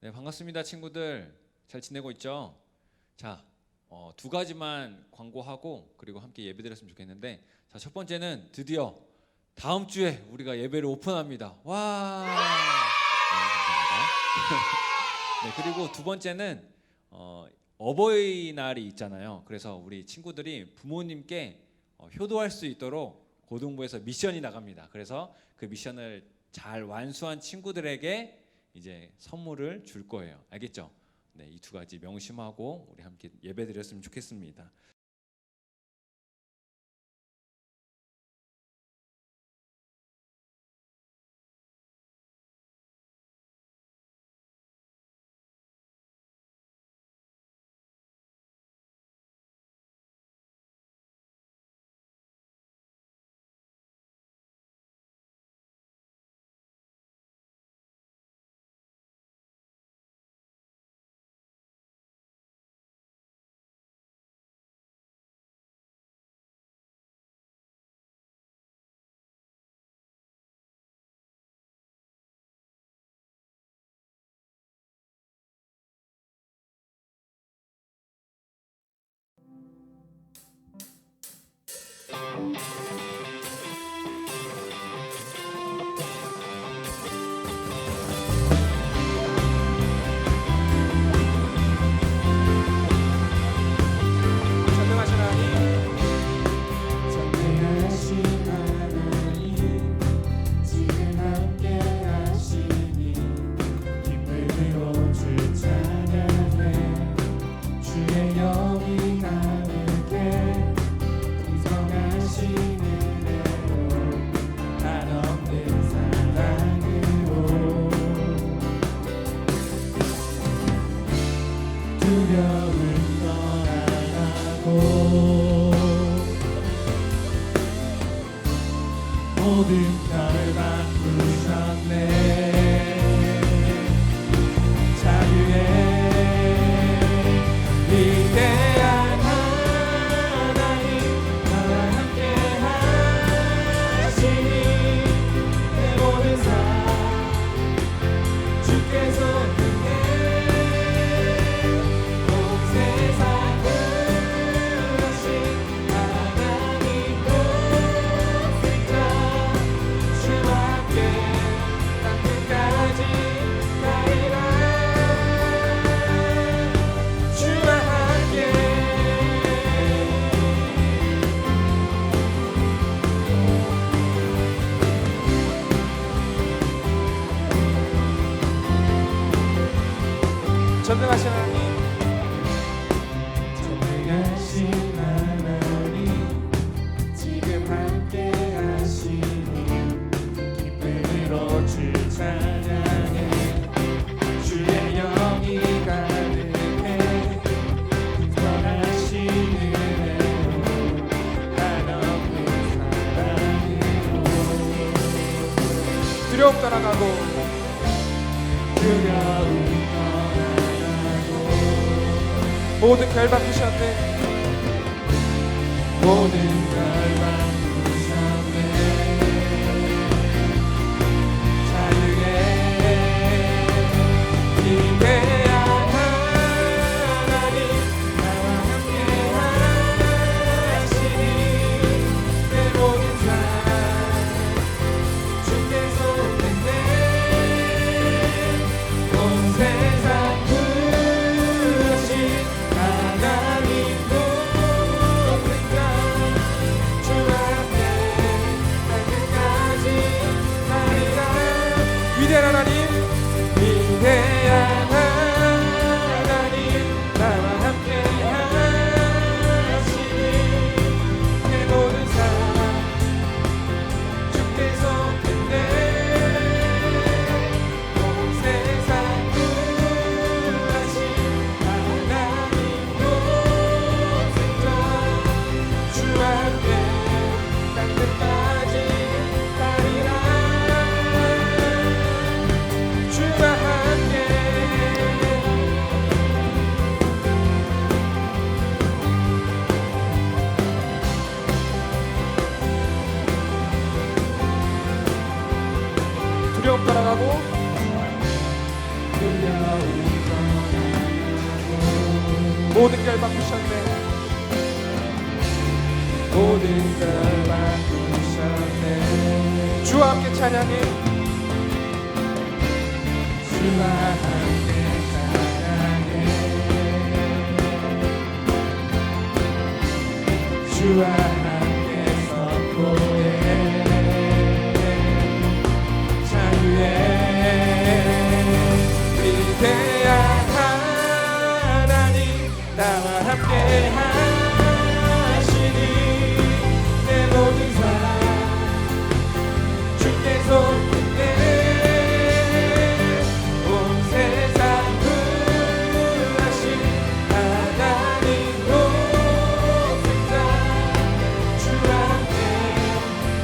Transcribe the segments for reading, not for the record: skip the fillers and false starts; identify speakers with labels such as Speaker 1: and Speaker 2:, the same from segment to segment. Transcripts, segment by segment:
Speaker 1: 네, 반갑습니다, 친구들. 잘 지내고 있죠? 자, 두 가지만 광고하고 그리고 함께 예배드렸으면 좋겠는데, 자, 첫 번째는 드디어 다음 주에 우리가 예배를 오픈합니다. 와! 네, 감사합니다. 네, 그리고 두 번째는 어버이날이 있잖아요. 그래서 우리 친구들이 부모님께 효도할 수 있도록 고등부에서 미션이 나갑니다. 그래서 그 미션을 잘 완수한 친구들에게 이제 선물을 줄 거예요. 알겠죠? 네, 이 두 가지 명심하고 우리 함께 예배드렸으면 좋겠습니다. 전능하신 하나님,
Speaker 2: 전능하신 하나님, 지금 함께 하시니 기쁨으로 주 찬양해. 주의 영이 가득해 풍성하신 은혜로 한없는 사랑으로 두려움 떠나고 모든 별 바꾸셨네. 자유의 위대한 하나님, 나와 함께 하시니 내 모든 삶 주께서 끝내 온 세상 그러신 하나님 보니까 주와 함께 땅 끝까지 가리라. 주와 함께
Speaker 1: 전능하신 하나님,
Speaker 2: 전능하신 하나님, 지금 함께 하시니 기쁨으로 주 찬양해. 주의 영이 가득해 풍성하신 은혜로 한없는 사랑으로
Speaker 1: 두려움 떠나가고
Speaker 2: 두려움 떠나고
Speaker 1: 모든 별 바꾸셨네.
Speaker 2: 모든 걸 바꾸셨네. 자유의 위대한 하나님, 나와 함께 하시니 내 모든 삶 주께서 끝내 온 세상 부르신 하나님 보니까 모든 걸 바꾸셨네. 모든 걸 바꾸셨네. 주와 함께 찬양해. 주와 함께 찬양해. 주와 함께 선포해. 자유의 위대한 하나님 나와 함께 하시니 내 모든 삶 주께서 끝내 온 세상 구하신 하나님 독생자 주와 함께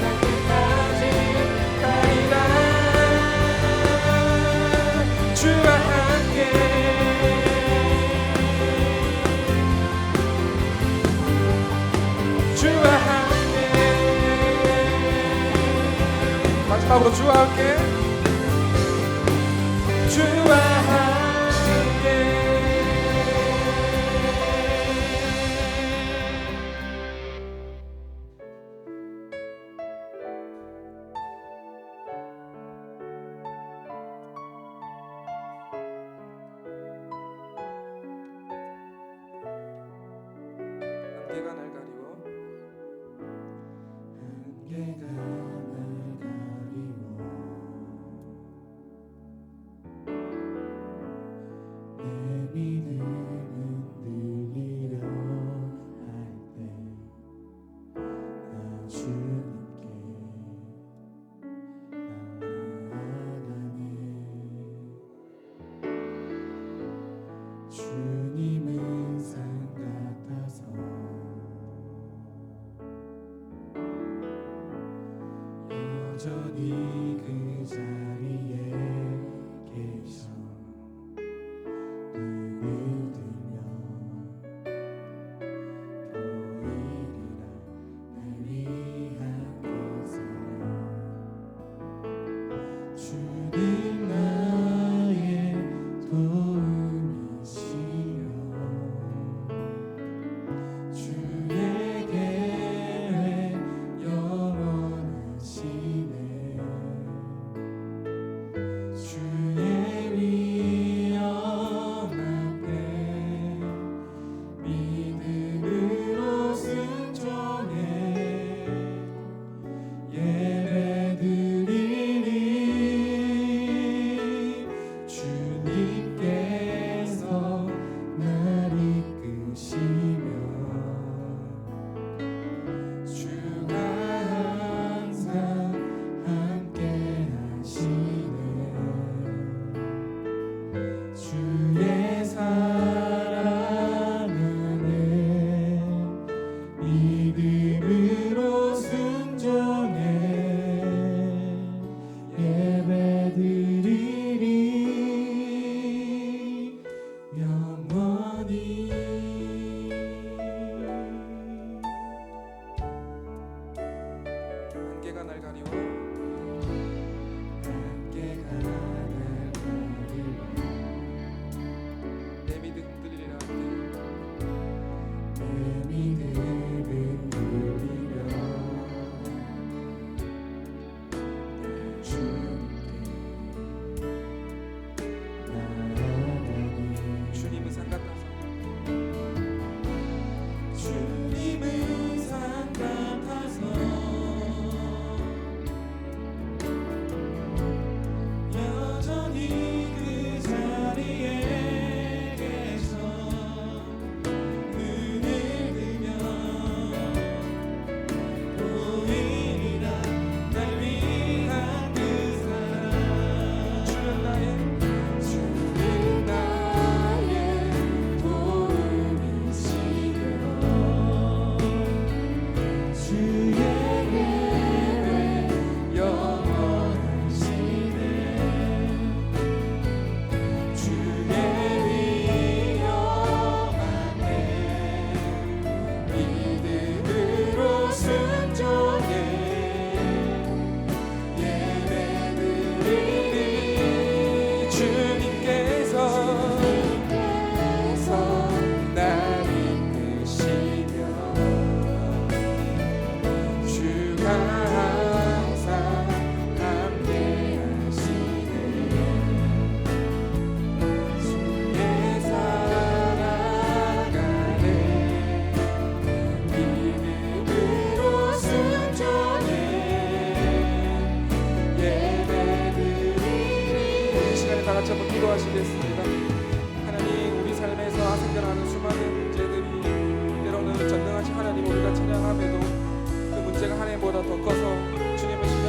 Speaker 2: 날 끝까지 가리라. 주와 함께 주와 함께 마지막으로 주와 함께 주와 함께 안개가 날 가리워 안개가 날 가리워 내 믿음은 들리려 할 때 나 주님께 나아가네. 주님은 산 같아서 여전히 그 자리에 계셔. 눈을 들면 보이리라 날 위한 그 사랑. 주는 나의 도움이시니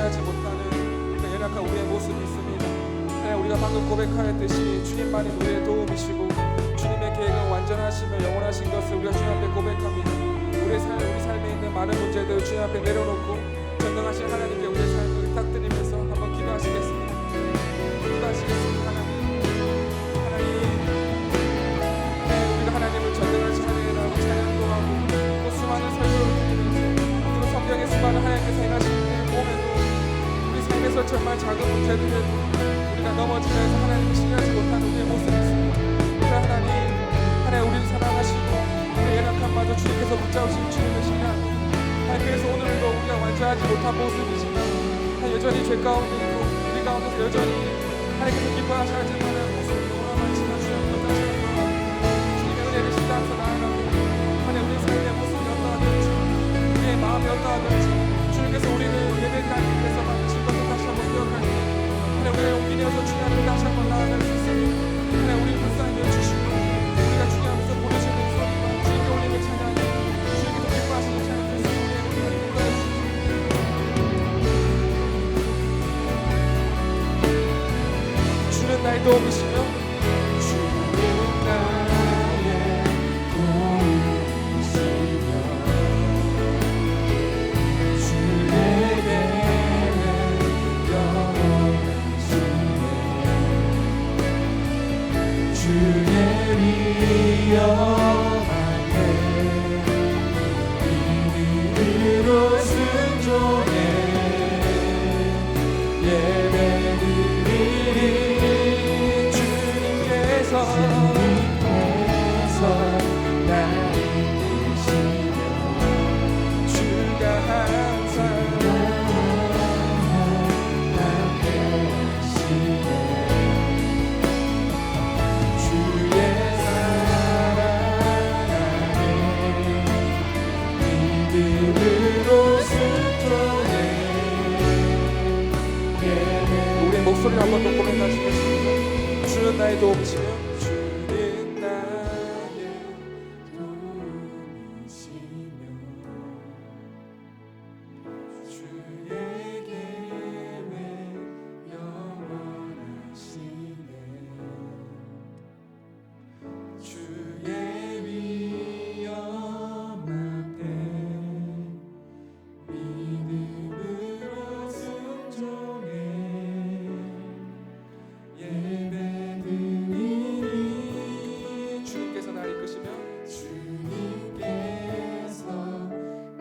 Speaker 3: 취하지 못하는 그 연약한 우리의 모습이 있습니다. 하나님, 우리가 방금 고백하였듯이 주님만이 우리의 도움이시고 주님의 계획은 완전하시며 영원하신 것을 우리가 주님 앞에 고백합니다. 우리 삶에 있는 많은 문제들 주님 앞에 내려놓고 전능하신 하나님께 우리의 삶을 의탁드리면서 한번 기도하시겠습니다. 기도하시겠습니다. 우리가 하나님을 전능하신 하나님이라고 찬양도 하고 또 수많은 설교를 드리면서 그리고 성경의 수많은 하나님께서 행하신 일을 보면서 우리 삶에서 정말 작은 문제들을 우리가 넘어지면서 하나님을 신뢰하지 못하는 우리의 모습이 있습니다. 그러나 하나님 우리를 사랑하시고 우리의 연약함마저 주님께서 붙잡으신 주님을 신뢰하고 그래서 오늘도 우리가 완전하지 못한 모습이지만 여전히 죄 가운데 있고 우리 가운데서 여전히 하나님께서 기뻐하셔야 할 만한 모습이 너무나 많지만 주님께서 다시 한번 주님의 은혜를 신뢰하면서 나아가고 하나님 우리의 삶의 모습이 어떠하든지 우리의 마음이 어떠하든지 주님께서 우리를 예배하기 위해서 만드신 것을 다시 한번 기억할 때 하나님 우리의 용기 내어서 주님 앞에 다시 한번 나아갈 수 있으니 하나님 우리를 불쌍히 여주시고 우리가 주님 앞에서 부르시는 소리가 주님께 올리는 찬양이 주님께서 기뻐하시는 찬양이 주는 나의 도움이시며 주는 나의 도움이시며 주에게는 영원하시네 주의 위엄하게 믿음으로 순종해 예배드리리 주님께서 나를 이끄시며 주가 항상 함께 하시네 주의 사랑 안에 믿음으로 순종해 우리의 목소리를 한번 더 고백하시겠습니다. 주는 나의 도움이시며 주는 나의 도움이시며 주의 계획 영원하시네 주의 위엄 앞에 믿음으로 순종해 예배드리니 주님께서 나를 이끄시며 주님께서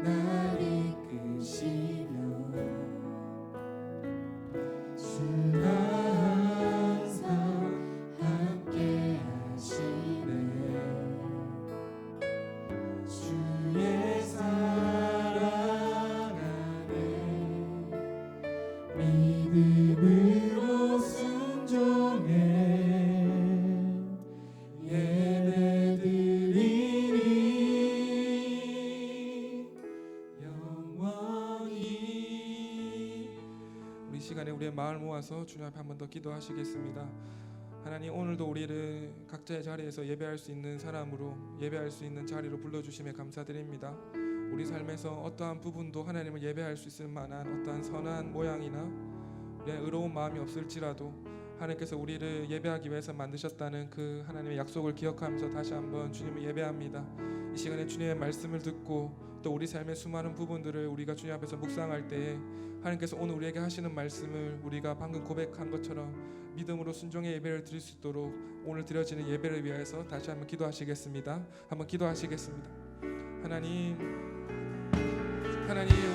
Speaker 3: 나를 이끄시며 주가 항상 함께 하시네 주의 사랑 안에 믿음으로 순종해 예배드리니 영원히 우리 시간에 우리의 마음을 모아서 주님 앞에 한 번 더 기도하시겠습니다. 하나님 오늘도 우리를 각자의 자리에서 예배할 수 있는 사람으로 예배할 수 있는 자리로 불러주심에 감사드립니다. 우리 삶에서 어떠한 부분도 하나님을 예배할 수 있을 만한 어떠한 선한 모양이나 의로운 마음이 없을지라도 하나님께서 우리를 예배하기 위해서 만드셨다는 그 하나님의 약속을 기억하면서 다시 한번 주님을 예배합니다. 이 시간에 주님의 말씀을 듣고 또 우리 삶의 수많은 부분들을 우리가 주님 앞에서 묵상할 때에 하나님께서 오늘 우리에게 하시는 말씀을 우리가 방금 고백한 것처럼 믿음으로 순종의 예배를 드릴 수 있도록 오늘 드려지는 예배를 위해서 다시 한번 기도하시겠습니다. 한번 기도하시겠습니다. 하나님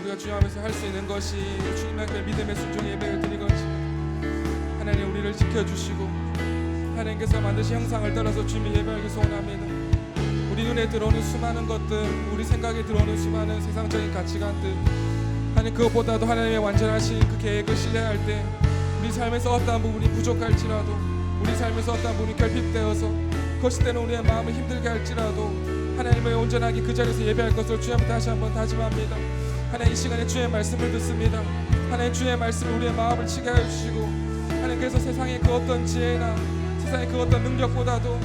Speaker 3: 우리가 주님 앞에서 할 수 있는 것이 주님 앞에 믿음의 순종의 예배를 드리건지 하나님 우리를 지켜주시고 하나님께서 만드신 형상을 따라서 주님의 예배하기 소원합니다. 우리 눈에 들어오는 수많은 것들 우리 생각에 들어오는 수많은 세상적인 가치관들 하나님 그것보다도 하나님의 완전하신 그 계획을 신뢰할 때 우리 삶에서 어떠한 부분이 부족할지라도 우리 삶에서 어떠한 부분이 결핍되어서 그것이 때는 우리의 마음을 힘들게 할지라도 하나님의 온전하게 그 자리에서 예배할 것을 주님 앞에 다시 한번 다짐합니다. 하나님 이 시간에 주의 말씀을 듣습니다. 하나님 주의 말씀을 우리의 마음을 치게 해주시고 하나님께서 세상의 그 어떤 지혜나 세상의 그 어떤 능력보다도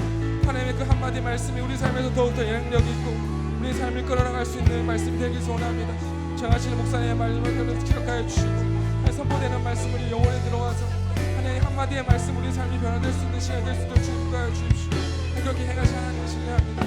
Speaker 3: 하나님의 그 한마디 말씀이 우리 삶에서 더욱더 영향력이 있고 우리의 삶을 끌어나갈 수 있는 말씀이 되길 소원합니다. 정하신 목사님의 말씀을 기억하여 주시고 선포되는 말씀 우리 영혼에 들어와서 하나님의 한마디의 말씀 우리 삶이 변화될 수 있는 시간 될 수 있도록 주님과 주십시오. 그렇게 행하시 하나님을 신뢰합니다.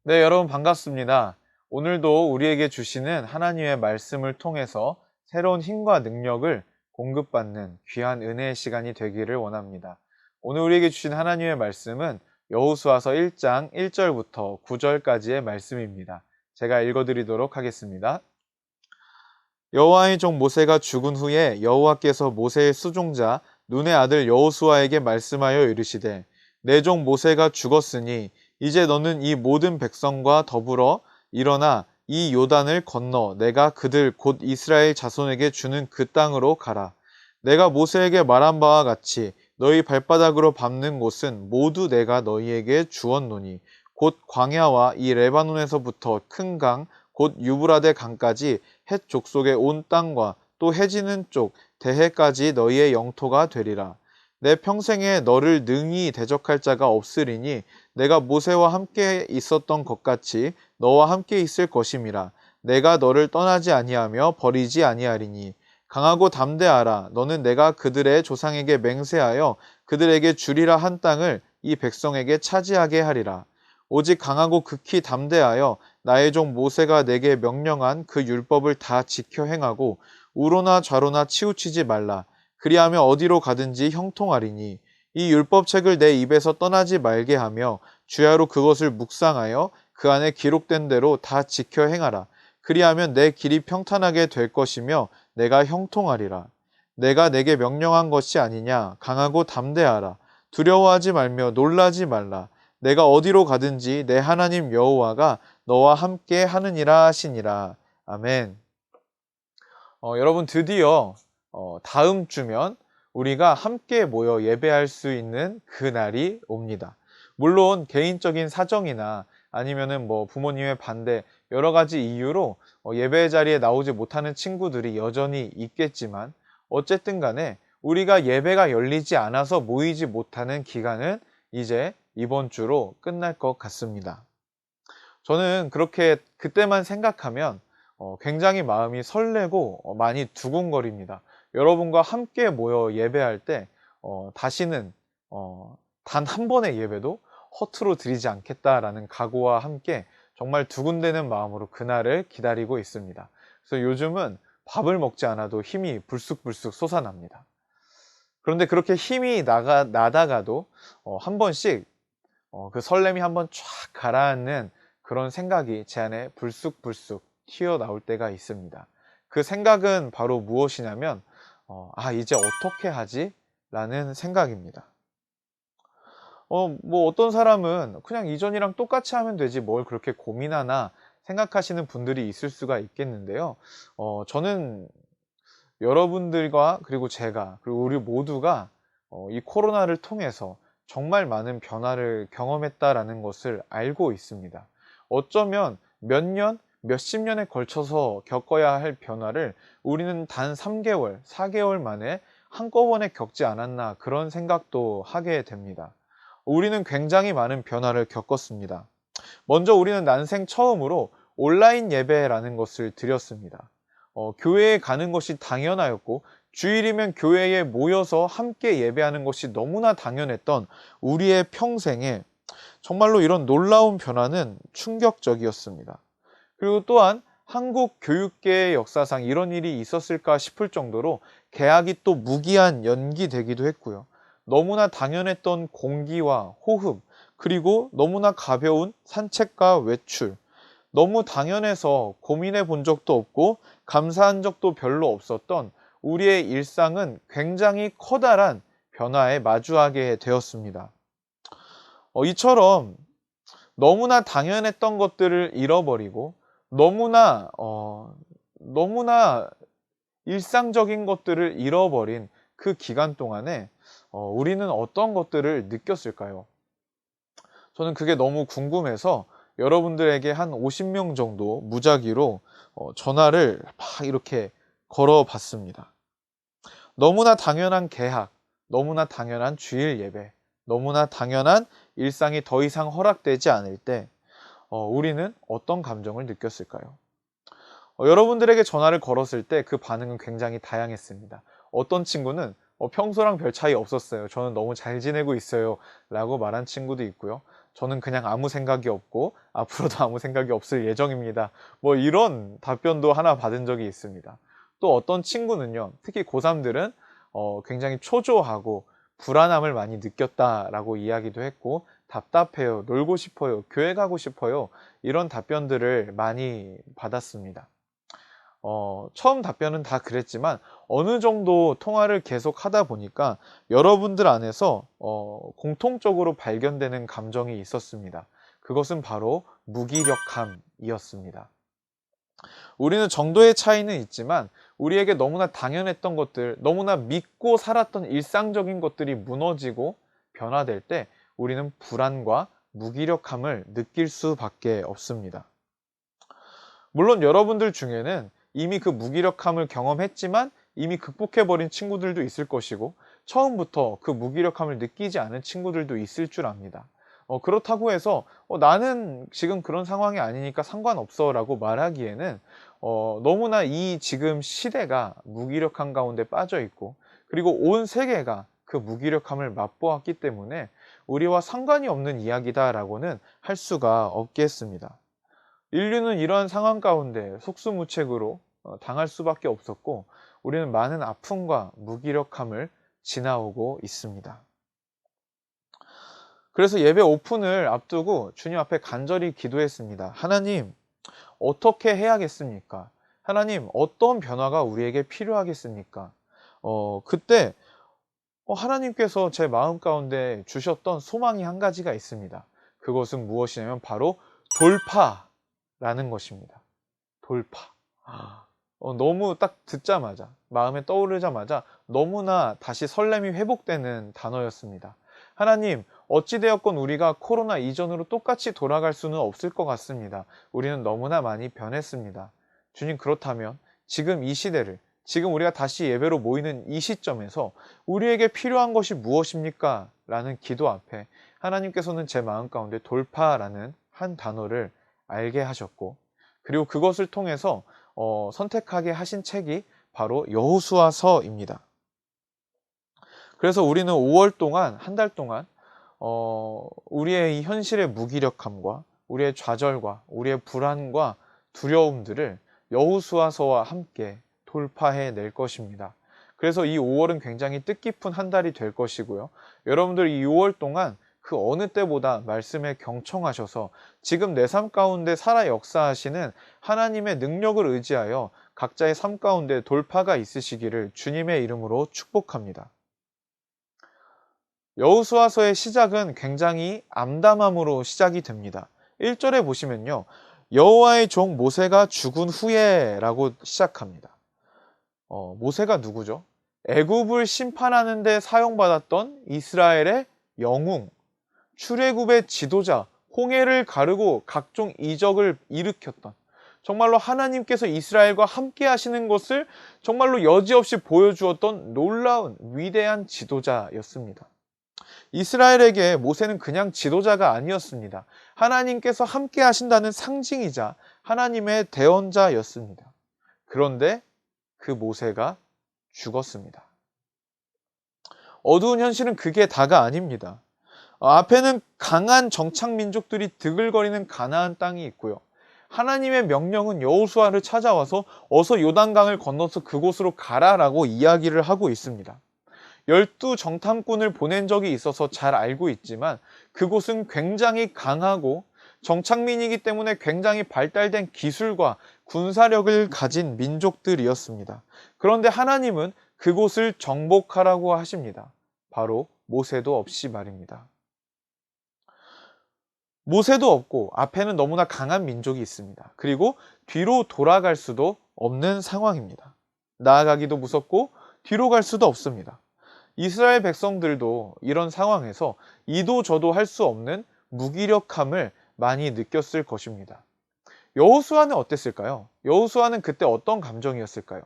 Speaker 4: 네, 여러분 반갑습니다. 오늘도 우리에게 주시는 하나님의 말씀을 통해서 새로운 힘과 능력을 공급받는 귀한 은혜의 시간이 되기를 원합니다. 오늘 우리에게 주신 하나님의 말씀은 여호수아서 1장 1절부터 9절까지의 말씀입니다. 제가 읽어드리도록 하겠습니다. 여호와의 종 모세가 죽은 후에 여호와께서 모세의 수종자 눈의 아들 여호수아에게 말씀하여 이르시되 내 종 모세가 죽었으니 이제 너는 이 모든 백성과 더불어 일어나 이 요단을 건너 내가 그들 곧 이스라엘 자손에게 주는 그 땅으로 가라. 내가 모세에게 말한 바와 같이 너희 발바닥으로 밟는 곳은 모두 내가 너희에게 주었노니 곧 광야와 이 레바논에서부터 큰 강 곧 유브라데 강까지 헷 족속의 온 땅과 또 해지는 쪽 대해까지 너희의 영토가 되리라. 내 평생에 너를 능히 대적할 자가 없으리니 내가 모세와 함께 있었던 것 같이 너와 함께 있을 것임이라. 내가 너를 떠나지 아니하며 버리지 아니하리니 강하고 담대하라. 너는 내가 그들의 조상에게 맹세하여 그들에게 주리라 한 땅을 이 백성에게 차지하게 하리라. 오직 강하고 극히 담대하여 나의 종 모세가 내게 명령한 그 율법을 다 지켜 행하고 우로나 좌로나 치우치지 말라. 그리하면 어디로 가든지 형통하리니 이 율법책을 내 입에서 떠나지 말게 하며 주야로 그것을 묵상하여 그 안에 기록된 대로 다 지켜 행하라. 그리하면 내 길이 평탄하게 될 것이며 내가 형통하리라. 내가 내게 명령한 것이 아니냐. 강하고 담대하라. 두려워하지 말며 놀라지 말라. 내가 어디로 가든지 내 하나님 여호와가 너와 함께 하느니라 하시니라. 아멘. 여러분 드디어 다음 주면 우리가 함께 모여 예배할 수 있는 그날이 옵니다. 물론 개인적인 사정이나 아니면은 부모님의 반대 여러 가지 이유로 예배 자리에 나오지 못하는 친구들이 여전히 있겠지만 어쨌든 간에 우리가 예배가 열리지 않아서 모이지 못하는 기간은 이제 이번 주로 끝날 것 같습니다. 저는 그렇게 그때만 생각하면 굉장히 마음이 설레고 많이 두근거립니다. 여러분과 함께 모여 예배할 때 다시는 단 한 번의 예배도 허투루 드리지 않겠다라는 각오와 함께 정말 두근대는 마음으로 그날을 기다리고 있습니다. 그래서 요즘은 밥을 먹지 않아도 힘이 불쑥불쑥 솟아납니다. 그런데 그렇게 힘이 나다가도 한 번씩 그 설렘이 한번 쫙 가라앉는 그런 생각이 제 안에 불쑥불쑥 튀어나올 때가 있습니다. 그 생각은 바로 무엇이냐면 이제 어떻게 하지? 라는 생각입니다. 어떤 사람은 그냥 이전이랑 똑같이 하면 되지 뭘 그렇게 고민하나 생각하시는 분들이 있을 수가 있겠는데요. 저는 여러분들과 그리고 제가 그리고 우리 모두가 이 코로나를 통해서 정말 많은 변화를 경험했다라는 것을 알고 있습니다. 어쩌면 몇 년, 몇십 년에 걸쳐서 겪어야 할 변화를 우리는 단 3개월, 4개월 만에 한꺼번에 겪지 않았나 그런 생각도 하게 됩니다. 우리는 굉장히 많은 변화를 겪었습니다. 먼저 우리는 난생 처음으로 온라인 예배라는 것을 드렸습니다. 교회에 가는 것이 당연하였고 주일이면 교회에 모여서 함께 예배하는 것이 너무나 당연했던 우리의 평생에 정말로 이런 놀라운 변화는 충격적이었습니다. 그리고 또한 한국 교육계의 역사상 이런 일이 있었을까 싶을 정도로 개학이 또 무기한 연기되기도 했고요. 너무나 당연했던 공기와 호흡, 그리고 너무나 가벼운 산책과 외출, 너무 당연해서 고민해 본 적도 없고 감사한 적도 별로 없었던 우리의 일상은 굉장히 커다란 변화에 마주하게 되었습니다. 이처럼 너무나 당연했던 것들을 잃어버리고 너무나 일상적인 것들을 잃어버린 그 기간 동안에 우리는 어떤 것들을 느꼈을까요? 저는 그게 너무 궁금해서 여러분들에게 한 50명 정도 무작위로 전화를 막 이렇게 걸어봤습니다. 너무나 당연한 개학, 너무나 당연한 주일 예배, 너무나 당연한 일상이 더 이상 허락되지 않을 때 우리는 어떤 감정을 느꼈을까요? 여러분들에게 전화를 걸었을 때 그 반응은 굉장히 다양했습니다. 어떤 친구는 평소랑 별 차이 없었어요. 저는 너무 잘 지내고 있어요. 라고 말한 친구도 있고요. 저는 그냥 아무 생각이 없고 앞으로도 아무 생각이 없을 예정입니다. 뭐 이런 답변도 하나 받은 적이 있습니다. 또 어떤 친구는요, 특히 고3들은 굉장히 초조하고 불안함을 많이 느꼈다라고 이야기도 했고, 답답해요, 놀고 싶어요, 교회 가고 싶어요, 이런 답변들을 많이 받았습니다. 처음 답변은 다 그랬지만 어느 정도 통화를 계속 하다 보니까 여러분들 안에서 공통적으로 발견되는 감정이 있었습니다. 그것은 바로 무기력함이었습니다. 우리는 정도의 차이는 있지만 우리에게 너무나 당연했던 것들, 너무나 믿고 살았던 일상적인 것들이 무너지고 변화될 때 우리는 불안과 무기력함을 느낄 수밖에 없습니다. 물론 여러분들 중에는 이미 그 무기력함을 경험했지만 이미 극복해버린 친구들도 있을 것이고, 처음부터 그 무기력함을 느끼지 않은 친구들도 있을 줄 압니다. 그렇다고 해서 나는 지금 그런 상황이 아니니까 상관없어 라고 말하기에는 너무나 이 지금 시대가 무기력함 가운데 빠져 있고, 그리고 온 세계가 그 무기력함을 맛보았기 때문에 우리와 상관이 없는 이야기다 라고는 할 수가 없겠습니다. 인류는 이러한 상황 가운데 속수무책으로 당할 수밖에 없었고, 우리는 많은 아픔과 무기력함을 지나오고 있습니다. 그래서 예배 오픈을 앞두고 주님 앞에 간절히 기도했습니다. 하나님, 어떻게 해야겠습니까? 하나님, 어떤 변화가 우리에게 필요하겠습니까? 그때 하나님께서 제 마음 가운데 주셨던 소망이 한 가지가 있습니다. 그것은 무엇이냐면 바로 돌파라는 것입니다. 돌파. 너무 딱 듣자마자, 마음에 떠오르자마자 너무나 다시 설렘이 회복되는 단어였습니다. 하나님, 어찌되었건 우리가 코로나 이전으로 똑같이 돌아갈 수는 없을 것 같습니다. 우리는 너무나 많이 변했습니다. 주님, 그렇다면 지금 이 시대를, 지금 우리가 다시 예배로 모이는 이 시점에서 우리에게 필요한 것이 무엇입니까? 라는 기도 앞에 하나님께서는 제 마음 가운데 돌파라는 한 단어를 알게 하셨고, 그리고 그것을 통해서 선택하게 하신 책이 바로 여호수아서입니다. 그래서 우리는 5월 동안, 한 달 동안 우리의 이 현실의 무기력함과 우리의 좌절과 우리의 불안과 두려움들을 여호수아서와 함께 돌파해 낼 것입니다. 그래서 이 5월은 굉장히 뜻깊은 한 달이 될 것이고요. 여러분들 이 6월 동안 그 어느 때보다 말씀에 경청하셔서 지금 내 삶 가운데 살아 역사하시는 하나님의 능력을 의지하여 각자의 삶 가운데 돌파가 있으시기를 주님의 이름으로 축복합니다. 여호수아서의 시작은 굉장히 암담함으로 시작이 됩니다. 1절에 보시면요, 여호와의 종 모세가 죽은 후에 라고 시작합니다. 모세가 누구죠? 애굽을 심판하는 데 사용받았던 이스라엘의 영웅, 출애굽의 지도자, 홍해를 가르고 각종 이적을 일으켰던, 정말로 하나님께서 이스라엘과 함께 하시는 것을 정말로 여지없이 보여주었던 놀라운 위대한 지도자였습니다. 이스라엘에게 모세는 그냥 지도자가 아니었습니다. 하나님께서 함께 하신다는 상징이자 하나님의 대언자였습니다. 그런데 그 모세가 죽었습니다. 어두운 현실은 그게 다가 아닙니다. 앞에는 강한 정착민족들이 드글거리는 가나안 땅이 있고요. 하나님의 명령은 여호수아를 찾아와서 어서 요단강을 건너서 그곳으로 가라라고 이야기를 하고 있습니다. 12 정탐꾼을 보낸 적이 있어서 잘 알고 있지만 그곳은 굉장히 강하고 정착민이기 때문에 굉장히 발달된 기술과 군사력을 가진 민족들이었습니다. 그런데 하나님은 그곳을 정복하라고 하십니다. 바로 모세도 없이 말입니다. 모세도 없고 앞에는 너무나 강한 민족이 있습니다. 그리고 뒤로 돌아갈 수도 없는 상황입니다. 나아가기도 무섭고 뒤로 갈 수도 없습니다. 이스라엘 백성들도 이런 상황에서 이도 저도 할 수 없는 무기력함을 많이 느꼈을 것입니다. 여호수아는 어땠을까요? 여호수아는 그때 어떤 감정이었을까요?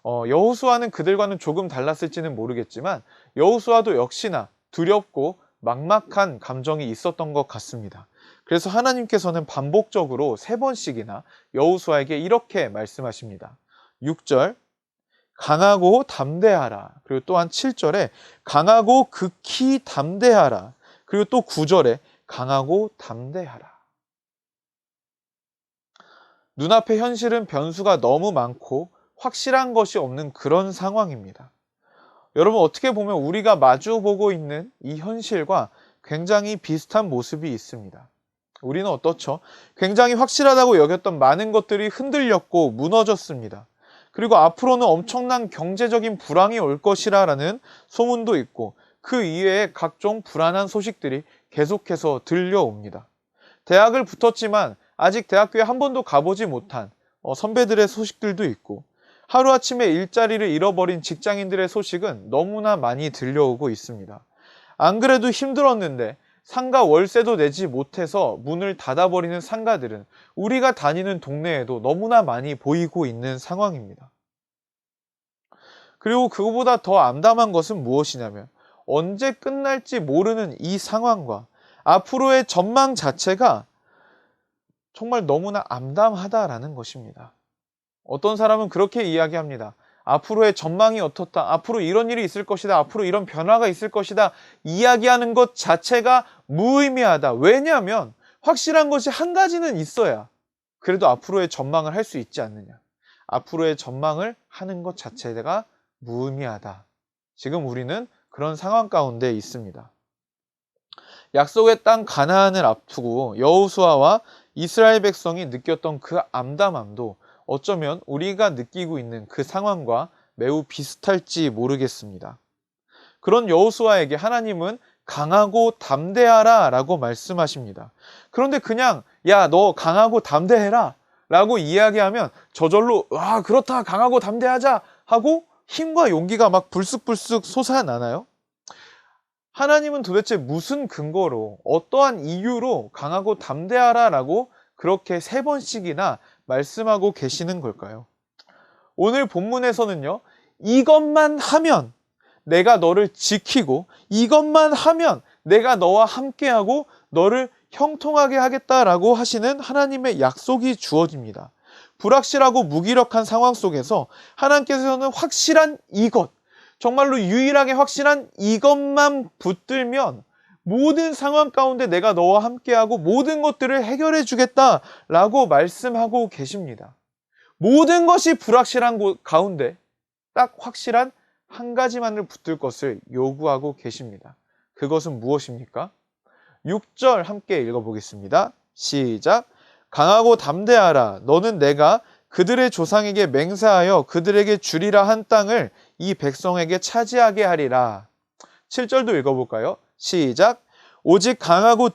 Speaker 4: 여호수아는 그들과는 조금 달랐을지는 모르겠지만 여호수아도 역시나 두렵고 막막한 감정이 있었던 것 같습니다. 그래서 하나님께서는 반복적으로 3번씩이나 여호수아에게 이렇게 말씀하십니다. 6절 강하고 담대하라. 그리고 또한 7절에 강하고 극히 담대하라. 그리고 또 9절에 강하고 담대하라. 눈앞의 현실은 변수가 너무 많고 확실한 것이 없는 그런 상황입니다. 여러분, 어떻게 보면 우리가 마주보고 있는 이 현실과 굉장히 비슷한 모습이 있습니다. 우리는 어떻죠? 굉장히 확실하다고 여겼던 많은 것들이 흔들렸고 무너졌습니다. 그리고 앞으로는 엄청난 경제적인 불황이 올 것이라는 소문도 있고 그 이외에 각종 불안한 소식들이 계속해서 들려옵니다. 대학을 붙었지만 아직 대학교에 한 번도 가보지 못한 선배들의 소식들도 있고 하루아침에 일자리를 잃어버린 직장인들의 소식은 너무나 많이 들려오고 있습니다. 안 그래도 힘들었는데 상가 월세도 내지 못해서 문을 닫아버리는 상가들은 우리가 다니는 동네에도 너무나 많이 보이고 있는 상황입니다. 그리고 그거보다 더 암담한 것은 무엇이냐면 언제 끝날지 모르는 이 상황과 앞으로의 전망 자체가 정말 너무나 암담하다라는 것입니다. 어떤 사람은 그렇게 이야기합니다. 앞으로의 전망이 어떻다. 앞으로 이런 일이 있을 것이다. 앞으로 이런 변화가 있을 것이다. 이야기하는 것 자체가 무의미하다. 왜냐하면 확실한 것이 한 가지는 있어야 그래도 앞으로의 전망을 할 수 있지 않느냐. 앞으로의 전망을 하는 것 자체가 무의미하다. 지금 우리는 그런 상황 가운데 있습니다. 약속의 땅 가나안을 앞두고 여호수아와 이스라엘 백성이 느꼈던 그 암담함도 어쩌면 우리가 느끼고 있는 그 상황과 매우 비슷할지 모르겠습니다. 그런 여호수아에게 하나님은 강하고 담대하라 라고 말씀하십니다. 그런데 그냥 야, 너 강하고 담대해라 라고 이야기하면 저절로 와, 그렇다, 강하고 담대하자 하고 힘과 용기가 막 불쑥불쑥 솟아나나요? 하나님은 도대체 무슨 근거로 어떠한 이유로 강하고 담대하라 라고 그렇게 3번씩이나 말씀하고 계시는 걸까요? 오늘 본문에서는요, 이것만 하면 내가 너를 지키고 이것만 하면 내가 너와 함께하고 너를 형통하게 하겠다라고 하시는 하나님의 약속이 주어집니다. 불확실하고 무기력한 상황 속에서 하나님께서는 확실한 이것, 정말로 유일하게 확실한 이것만 붙들면 모든 상황 가운데 내가 너와 함께하고 모든 것들을 해결해 주겠다라고 말씀하고 계십니다. 모든 것이 불확실한 가운데 딱 확실한 한 가지만을 붙들 것을 요구하고 계십니다. 그것은 무엇입니까? 6절 함께 읽어보겠습니다. 시작. 강하고 담대하라. 너는 내가 그들의 조상에게 맹세하여 그들에게 주리라 한 땅을 이 백성에게 차지하게 하리라. 7절도 읽어볼까요? 시작. 오직 강하고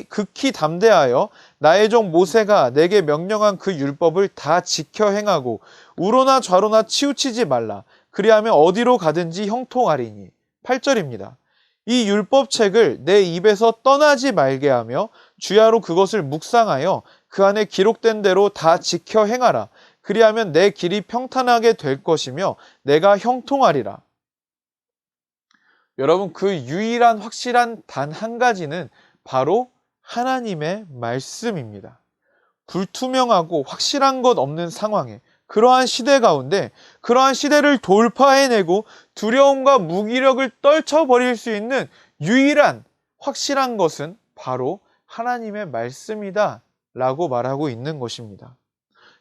Speaker 4: 극히 담대하여 나의 종 모세가 내게 명령한 그 율법을 다 지켜 행하고 우로나 좌로나 치우치지 말라. 그리하면 어디로 가든지 형통하리니. 8절입니다. 이 율법책을 내 입에서 떠나지 말게 하며 주야로 그것을 묵상하여 그 안에 기록된 대로 다 지켜 행하라. 그리하면 내 길이 평탄하게 될 것이며 내가 형통하리라. 여러분, 그 유일한 확실한 단 한 가지는 바로 하나님의 말씀입니다. 불투명하고 확실한 것 없는 상황에 그러한 시대 가운데 그러한 시대를 돌파해내고 두려움과 무기력을 떨쳐버릴 수 있는 유일한 확실한 것은 바로 하나님의 말씀이다 라고 말하고 있는 것입니다.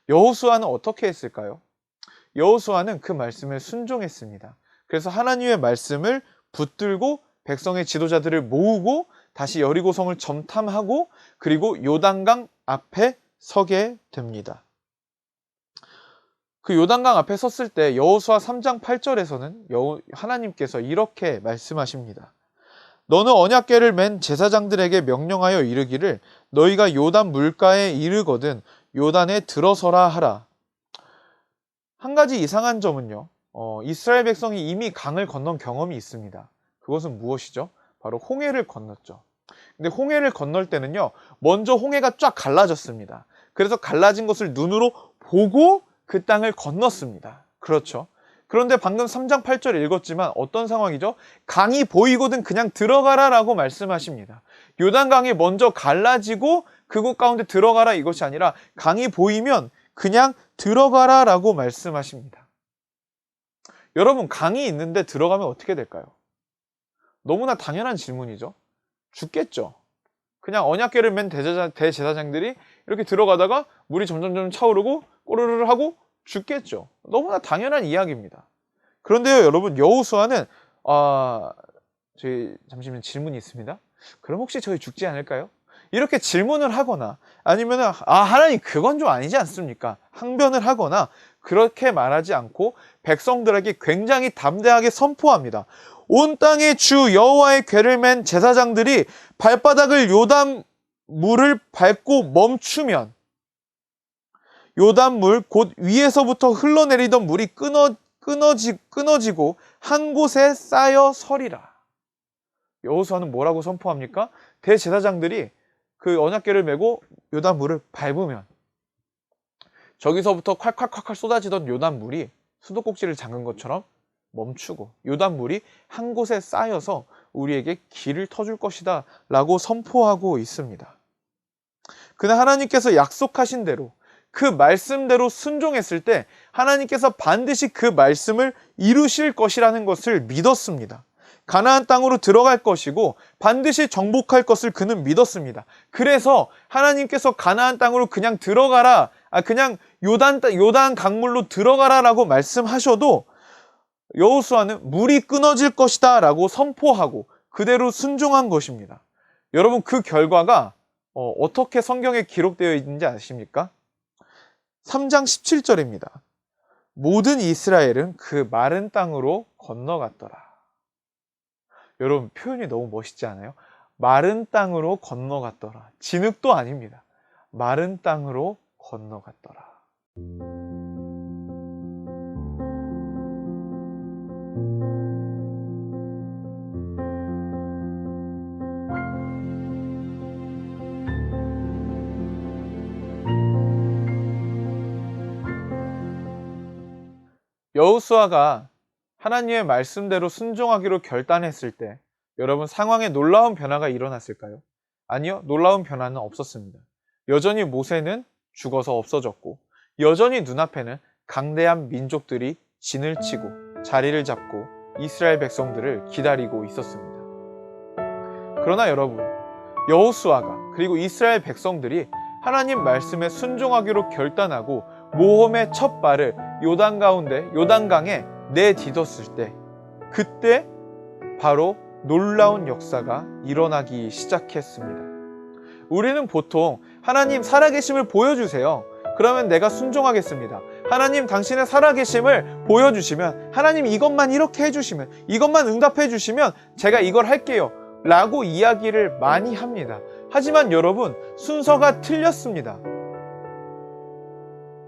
Speaker 4: 여호수아는 어떻게 했을까요? 여호수아는 그 말씀에 순종했습니다. 그래서 하나님의 말씀을 붙들고 백성의 지도자들을 모으고 다시 여리고성을 점탐하고 그리고 요단강 앞에 서게 됩니다. 그 요단강 앞에 섰을 때 여호수아 3장 8절에서는 하나님께서 이렇게 말씀하십니다. 너는 언약궤를 맨 제사장들에게 명령하여 이르기를 너희가 요단 물가에 이르거든 요단에 들어서라 하라. 한 가지 이상한 점은요, 이스라엘 백성이 이미 강을 건넌 경험이 있습니다. 그것은 무엇이죠? 바로 홍해를 건넜죠. 근데 홍해를 건널 때는요, 먼저 홍해가 쫙 갈라졌습니다. 그래서 갈라진 것을 눈으로 보고 그 땅을 건넜습니다. 그렇죠. 그런데 방금 3장 8절 읽었지만 어떤 상황이죠? 강이 보이거든 그냥 들어가라 라고 말씀하십니다. 요단강이 먼저 갈라지고 그곳 가운데 들어가라 이것이 아니라 강이 보이면 그냥 들어가라 라고 말씀하십니다. 여러분, 강이 있는데 들어가면 어떻게 될까요? 너무나 당연한 질문이죠. 죽겠죠. 그냥 언약궤를 맨 대제사장들이 이렇게 들어가다가 물이 점점 차오르고 꼬르르 하고 죽겠죠. 너무나 당연한 이야기입니다. 그런데요, 여러분, 여호수아는 저희 잠시만 질문이 있습니다. 그럼 혹시 저희 죽지 않을까요? 이렇게 질문을 하거나 아니면은 하나님 그건 좀 아니지 않습니까? 항변을 하거나 그렇게 말하지 않고 백성들에게 굉장히 담대하게 선포합니다. 온 땅의 주 여호와의 궤를 맨 제사장들이 발바닥을 요단 물을 밟고 멈추면 요단물 곧 위에서부터 흘러내리던 물이 끊어지고 한 곳에 쌓여 서리라. 여호수아는 뭐라고 선포합니까? 대제사장들이 그 언약궤를 메고 요단물을 밟으면 저기서부터 콸콸콸콸 쏟아지던 요단물이 수도꼭지를 잠근 것처럼 멈추고 요단물이 한 곳에 쌓여서 우리에게 길을 터줄 것이다 라고 선포하고 있습니다. 그날 하나님께서 약속하신 대로 그 말씀대로 순종했을 때 하나님께서 반드시 그 말씀을 이루실 것이라는 것을 믿었습니다. 가나안 땅으로 들어갈 것이고 반드시 정복할 것을 그는 믿었습니다. 그래서 하나님께서 가나안 땅으로 그냥 들어가라, 그냥 요단 강물로 들어가라 라고 말씀하셔도 여호수아는 물이 끊어질 것이다 라고 선포하고 그대로 순종한 것입니다. 여러분, 그 결과가 어떻게 성경에 기록되어 있는지 아십니까? 3장 17절입니다. 모든 이스라엘은 그 마른 땅으로 건너갔더라. 여러분, 표현이 너무 멋있지 않아요? 마른 땅으로 건너갔더라. 진흙도 아닙니다. 마른 땅으로 건너갔더라. 여호수아가 하나님의 말씀대로 순종하기로 결단했을 때 여러분, 상황에 놀라운 변화가 일어났을까요? 아니요, 놀라운 변화는 없었습니다. 여전히 모세는 죽어서 없어졌고 여전히 눈앞에는 강대한 민족들이 진을 치고 자리를 잡고 이스라엘 백성들을 기다리고 있었습니다. 그러나 여러분, 여호수아가 그리고 이스라엘 백성들이 하나님 말씀에 순종하기로 결단하고 모험의 첫 발을 요단강에 내딛었을 때 그때 바로 놀라운 역사가 일어나기 시작했습니다. 우리는 보통 하나님 살아계심을 보여주세요. 그러면 내가 순종하겠습니다. 하나님 당신의 살아계심을 보여주시면, 하나님 이것만 이렇게 해주시면, 이것만 응답해 주시면 제가 이걸 할게요 라고 이야기를 많이 합니다. 하지만 여러분, 순서가 틀렸습니다.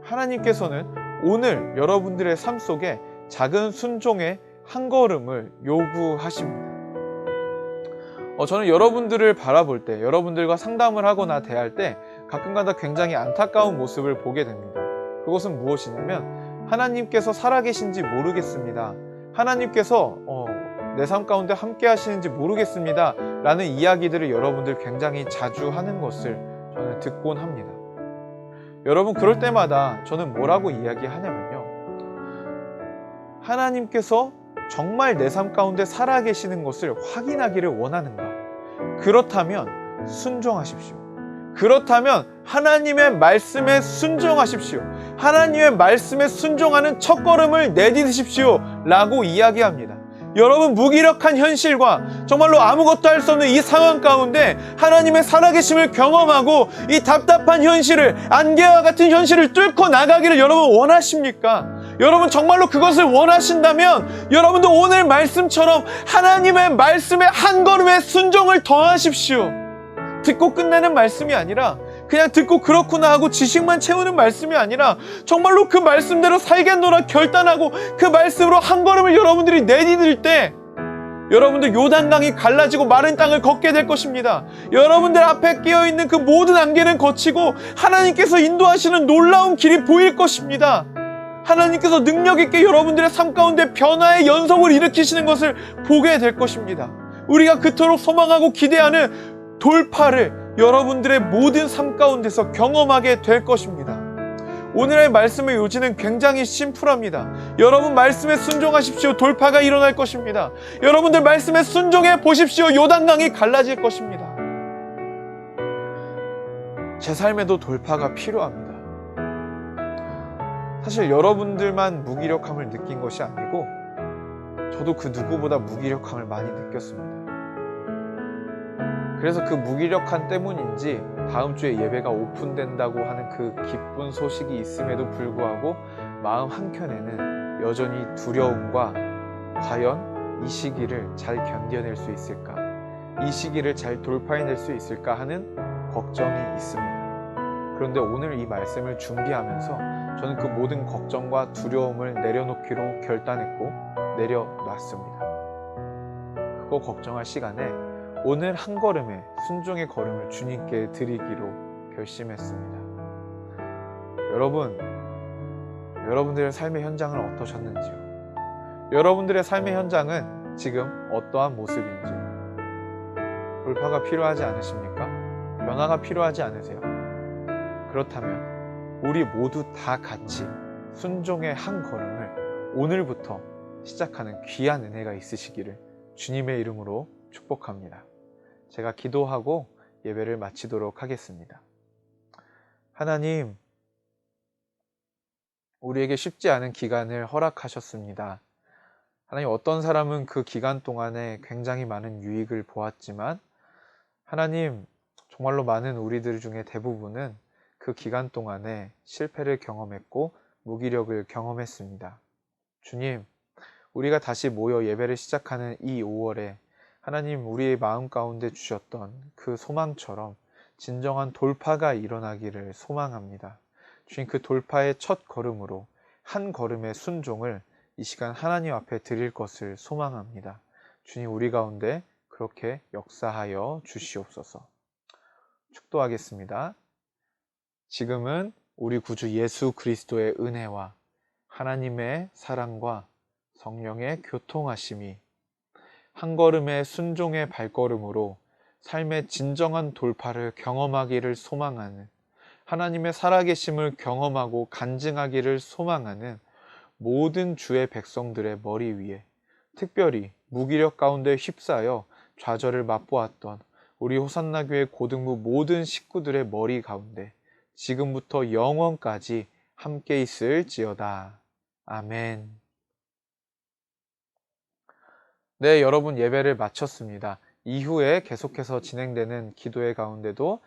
Speaker 4: 하나님께서는 오늘 여러분들의 삶 속에 작은 순종의 한 걸음을 요구하십니다. 저는 여러분들을 바라볼 때, 여러분들과 상담을 하거나 대할 때 가끔가다 굉장히 안타까운 모습을 보게 됩니다. 그것은 무엇이냐면 하나님께서 살아계신지 모르겠습니다. 하나님께서 내 삶 가운데 함께 하시는지 모르겠습니다 라는 이야기들을 여러분들 굉장히 자주 하는 것을 저는 듣곤 합니다. 여러분, 그럴 때마다 저는 뭐라고 이야기하냐면요, 하나님께서 정말 내 삶 가운데 살아계시는 것을 확인하기를 원하는가? 그렇다면 순종하십시오. 그렇다면 하나님의 말씀에 순종하십시오. 하나님의 말씀에 순종하는 첫걸음을 내딛으십시오 라고 이야기합니다. 여러분, 무기력한 현실과 정말로 아무것도 할 수 없는 이 상황 가운데 하나님의 살아계심을 경험하고 이 답답한 현실을, 안개와 같은 현실을 뚫고 나가기를 여러분 원하십니까? 여러분, 정말로 그것을 원하신다면 여러분도 오늘 말씀처럼 하나님의 말씀에 한 걸음의 순종을 더하십시오. 듣고 끝내는 말씀이 아니라 그냥 듣고 그렇구나 하고 지식만 채우는 말씀이 아니라 정말로 그 말씀대로 살겠노라 결단하고 그 말씀으로 한 걸음을 여러분들이 내디딜 때 여러분들 요단강이 갈라지고 마른 땅을 걷게 될 것입니다. 여러분들 앞에 끼어있는 그 모든 안개는 거치고 하나님께서 인도하시는 놀라운 길이 보일 것입니다. 하나님께서 능력 있게 여러분들의 삶 가운데 변화의 연속을 일으키시는 것을 보게 될 것입니다. 우리가 그토록 소망하고 기대하는 돌파를 여러분들의 모든 삶 가운데서 경험하게 될 것입니다. 오늘의 말씀의 요지는 굉장히 심플합니다. 여러분 말씀에 순종하십시오. 돌파가 일어날 것입니다. 여러분들 말씀에 순종해 보십시오. 요단강이 갈라질 것입니다. 제 삶에도 돌파가 필요합니다. 사실 여러분들만 무기력함을 느낀 것이 아니고 저도 그 누구보다 무기력함을 많이 느꼈습니다. 그래서 그 무기력함 때문인지 다음 주에 예배가 오픈된다고 하는 그 기쁜 소식이 있음에도 불구하고 마음 한켠에는 여전히 두려움과 과연 이 시기를 잘 견뎌낼 수 있을까? 이 시기를 잘 돌파해낼 수 있을까 하는 걱정이 있습니다. 그런데 오늘 이 말씀을 준비하면서 저는 그 모든 걱정과 두려움을 내려놓기로 결단했고 내려놨습니다. 그거 걱정할 시간에 오늘 한 걸음의 순종의 걸음을 주님께 드리기로 결심했습니다. 여러분들의 삶의 현장은 어떠셨는지요? 여러분들의 삶의 현장은 지금 어떠한 모습인지 돌파가 필요하지 않으십니까? 변화가 필요하지 않으세요? 그렇다면 우리 모두 다 같이 순종의 한 걸음을 오늘부터 시작하는 귀한 은혜가 있으시기를 주님의 이름으로 축복합니다. 제가 기도하고 예배를 마치도록 하겠습니다. 하나님, 우리에게 쉽지 않은 기간을 허락하셨습니다. 하나님, 어떤 사람은 그 기간 동안에 굉장히 많은 유익을 보았지만 하나님, 정말로 많은 우리들 중에 대부분은 그 기간 동안에 실패를 경험했고 무기력을 경험했습니다. 주님, 우리가 다시 모여 예배를 시작하는 이 5월에 하나님, 우리의 마음 가운데 주셨던 그 소망처럼 진정한 돌파가 일어나기를 소망합니다. 주님, 그 돌파의 첫 걸음으로 한 걸음의 순종을 이 시간 하나님 앞에 드릴 것을 소망합니다. 주님, 우리 가운데 그렇게 역사하여 주시옵소서. 축도하겠습니다. 지금은 우리 구주 예수 그리스도의 은혜와 하나님의 사랑과 성령의 교통하심이 한 걸음의 순종의 발걸음으로 삶의 진정한 돌파를 경험하기를 소망하는, 하나님의 살아계심을 경험하고 간증하기를 소망하는 모든 주의 백성들의 머리 위에, 특별히 무기력 가운데 휩싸여 좌절을 맛보았던 우리 호산나 교회 고등부 모든 식구들의 머리 가운데 지금부터 영원까지 함께 있을지어다. 아멘. 네, 여러분 예배를 마쳤습니다. 이후에 계속해서 진행되는 기도회 가운데도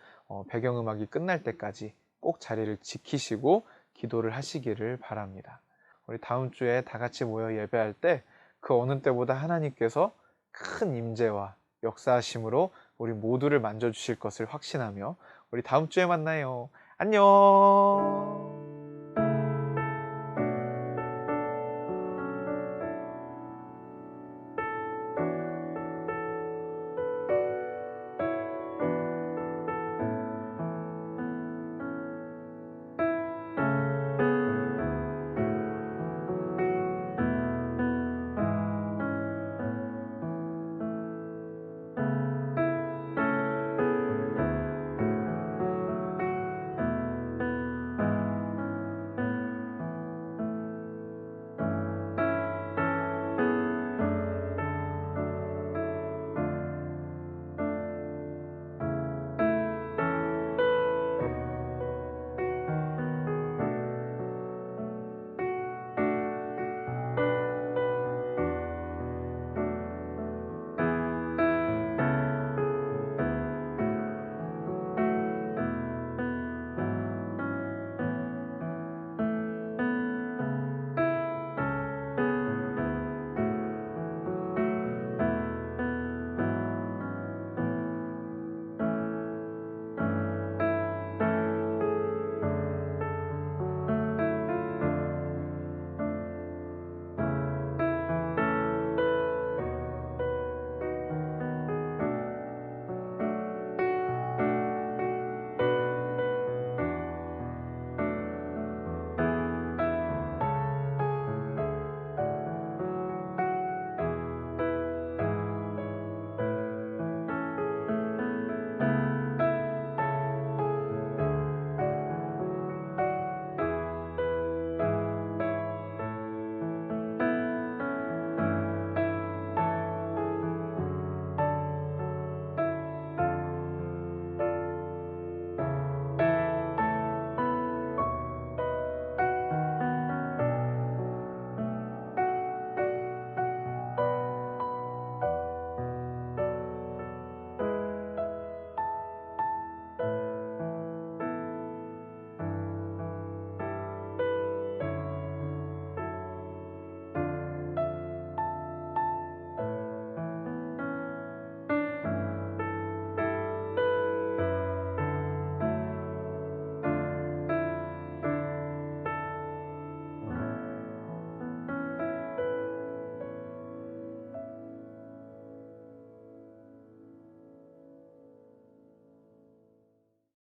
Speaker 4: 배경음악이 끝날 때까지 꼭 자리를 지키시고 기도를 하시기를 바랍니다. 우리 다음 주에 다 같이 모여 예배할 때 그 어느 때보다 하나님께서 큰 임재와 역사하심으로 우리 모두를 만져주실 것을 확신하며 우리 다음 주에 만나요. 안녕.